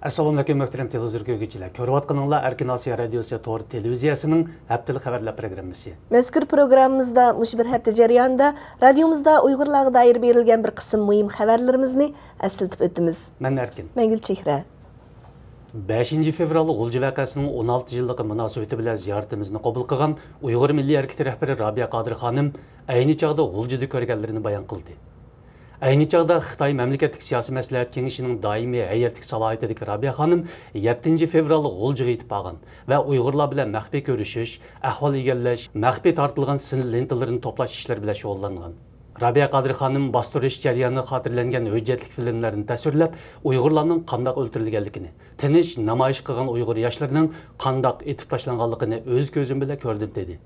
Assalomu alaykum muhtaram televizor ko'ruvchilar. Ko'rayotganinglar Erkin Osiyo radiosi to'g'ri televiziyasining haftalik xabarlar programmasi. Mazkur programmamizda mush bir hafta jarayonida radiomizda Uyg'urlarga doir berilgan bir qism muhim xabarlarimizni eslatib o'tamiz. Men Erkin. Men Gulchehra. 5 fevral G'ulji voqeasining 16 yilligi munosabati bilan ziyoratimizni qabul qilgan Uyg'ur milliy harakati rahbari Robiya Qodir xonim ayni chog'da G'uljida ko'rganlarini bayon qildi. Ayni chog'da Xitoy mamlakatlik siyosiy maslahat kengashining doimiy hay'atlik salohiyatidagi Robiya xonim 7 fevral G'uljiga yetib borgan va Uyg'urlar bilan maxfiy ko'rishish, ahvol egallash, maxfiy tortilgan sinil lentalarini to'plash ishlari bilan shug'ullangan. Robiya Qodir xonim bostirish jarayonida xotirlangan hujjatli filmlarni tasvirlab, Uyg'urlarning qanday o'ldirilganligini, tinch namoyish qilgan Uyg'ur yoshlarining qanday etib tashlanganligini o'z ko'zim bilan ko'rdim dedi.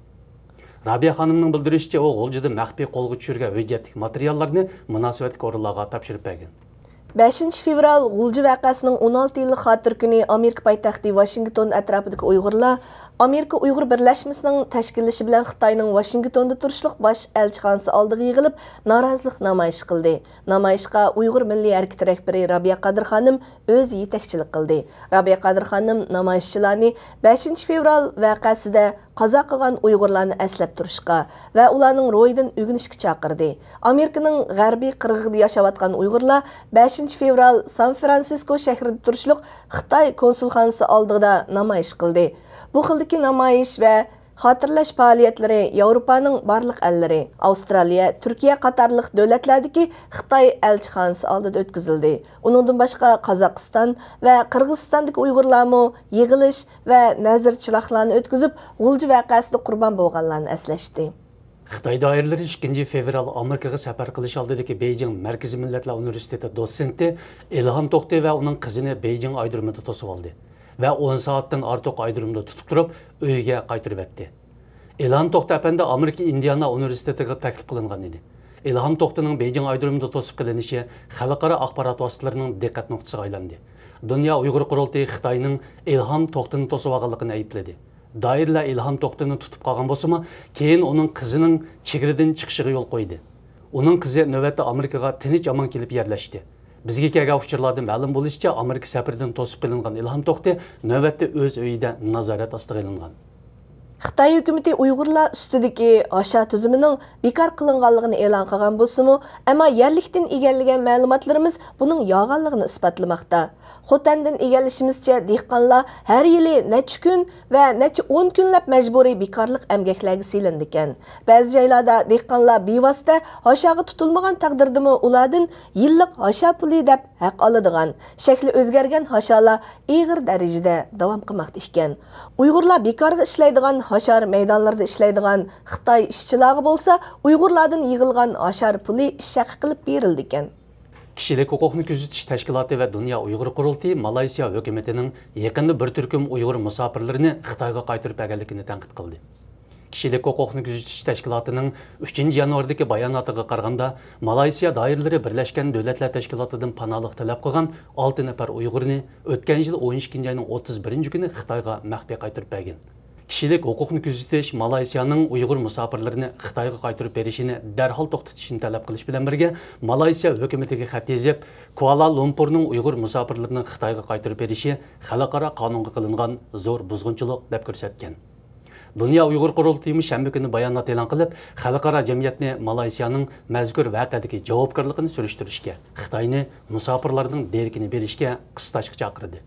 Robiya xonimning bildirishicha, u G'uljida maxfiy qo'lga tushirgan hujjatli materiallarni munosabatli o'rinlarga topshirib bergan. 5 fevral G'ulji voqeasining 16 yillik xotir kuni Amerika poytaxti Washington atrofidagi Uyg'urlar Amerika Uyg'ur birlashmasining tashkillashi bilan Xitoyning Washingtonda turishliq bosh elchixonasi oldiga yig'ilib, norozilik namoyish qildi. Namoyishga Uyg'ur milliy harakati rahbari Robiya Qodir xonim o'zi yetakchilik qildi. Robiya Qodir xonim namoyishchilarni 5 fevral voqeasida qazo qilgan Uyg'urlarni eslab turishga va ularning ro'yidan o'rganishga chaqirdi. Amerikaning g'arbiy qirg'ida yashayotgan Uyg'urlar 5 fevral San Fransisko shahrida turishliq Xitoy konsulxonasi oldida namoyish qildi. Bu xildagi namoyish va xotirlash faoliyatlari Yevropaning barliq ellari, Avstraliya, Turkiya qatorliq davlatlardagi Xitoy elchixonasi oldida o'tkazildi. Uningdan boshqa Qozog'iston va Qirg'izistondagi Uyg'urlarmi yig'ilish va nazr chiroqlarni o'tkazib, G'ulji voqeasida qurbon bo'lganlarni eslashdi. Xitoy doiralari 2 fevral Amerikaga safar qilish oldidagi Beijing Markaziy Millatlar Universiteti dotsenti Ilhom To'xtay va uning qizini Beijing aydirmida to'sib oldi va 10 soatdan ortiq aydirmada tutib turib, uyiga qaytarib etdi. Ilhom To'xtay apandi Amerika Indiana universitetiga taklif qilingan edi. Ilhom To'xtayning Beijing aydirmada to'sib qilinishi xalqaro axborot vositalarining diqqat nuqtasiga aylandi. Dunyo Uyg'ur qurultiyi Xitoyning Ilhom To'xtayni to'sib olganligini aybladi. Doirlar Ilhom To'xtayni tutib qolgan bo'lsa-mu, keyin uning qizining chegaradan chiqishiga yo'l qo'ydi. Uning qizi navbatda Amerikaga tinch omon kelib yerlashdi. Bizga kelgan uchurlardan ma'lum bo'lishicha, Amerika safaridan to'sib qilingan Ilhom To'xtay navbatda o'z uyida nazorat ostiga olingan. Xitoy hukumati Uyg'urlar ustidagi osha tuzumining bekor qilinganligini e'lon qilgan bo'lsa-mu, ammo yerlikdan egallagan ma'lumotlarimiz buning yolg'onligini isbotlamoqda. Xotandan egallashimizcha, dehqonlar har yili necha kun va necha 10 kunlab majburiy bekorlik emgaklarga silindi ekan. Ba'zi joylarda dehqonlar bevosita oshaga tutilmagan taqdirdami ulardan yillik osha puli deb haq oladigan, shakli o'zgargan oshalar og'ir darajada davom qilmoqda ekan. Uyg'urlar bekorga ishlaydigan hashar maydonlarida ishlaydigan Xitoy ishchilari bo'lsa, Uyg'urlardan yig'ilgan hashar puli shaq qilib berildi ekan. Kishilik huquqni kuzatish tashkiloti va Dunyo Uyg'ur qurultiyi Malayziya hukumatining yaqinda bir turkum Uyg'ur musofirlarini Xitoyga qaytarib berganligini tanqid qildi. Kishilik huquqni kuzatish tashkilotining 3 yanvardagi bayonotiga qaraganda, Malayziya doiralari Birlashgan Davlatlar Tashkilotidan panohlik talab qilgan 6 nafar Uyg'urni o'tgan yil 12 oyning 31 kuni Xitoyga maxfiy qaytarib bergan. Kishilik huquqni kuzatish Malayziyaning Uyg'ur musofirlarini Xitoyga qaytarib berishini darhol to'xtatishni talab qilish bilan birga, Malayziya hukumatiga xat yozib, Kuala Lumpurning Uyg'ur musofirlarini Xitoyga qaytarib berishi xalqaro qonunga qilingan zo'r buzg'unchilik deb ko'rsatgan. Dunyo Uyg'ur qurultiyi shanba kuni bayonot e'lon qilib, xalqaro jamiyatni Malayziyaning mazkur voqeadagi javobgarligini surishtirishga, Xitoyni musofirlarning derkini berishga qistashga chaqirdi.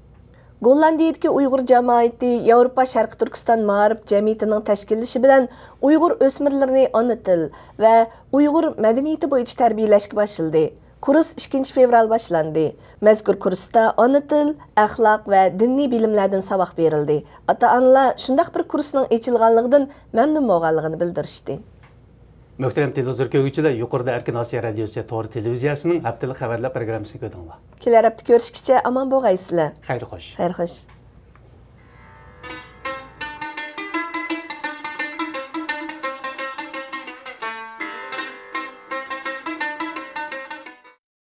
Gollandiyadagi Uyg'ur jamoati Yevropa Sharq Turkiston ma'rif jamiyatining tashkillashi bilan Uyg'ur o'smirlarini ona til va Uyg'ur madaniyati bo'yicha tarbiyalashga boshladi. Kurs 2 fevral boshlandi. Mazkur kursda ona til, axloq va diniy bilimlardan saboq berildi. Ota-onalar shundaq bir kursning ochilganligidan mamnun bo'lganligini bildirishdi. Muhtaram televizor ko'ruvchilar, yuqorida Erkin Osiyo radiosi to'g'ri televiziyasining haftalik xabarlar programmasini ko'rdinglar. Kelar hafta ko'rishguncha omon bo'lgaysizlar. Xayr xo'sh. Xayr xo'sh.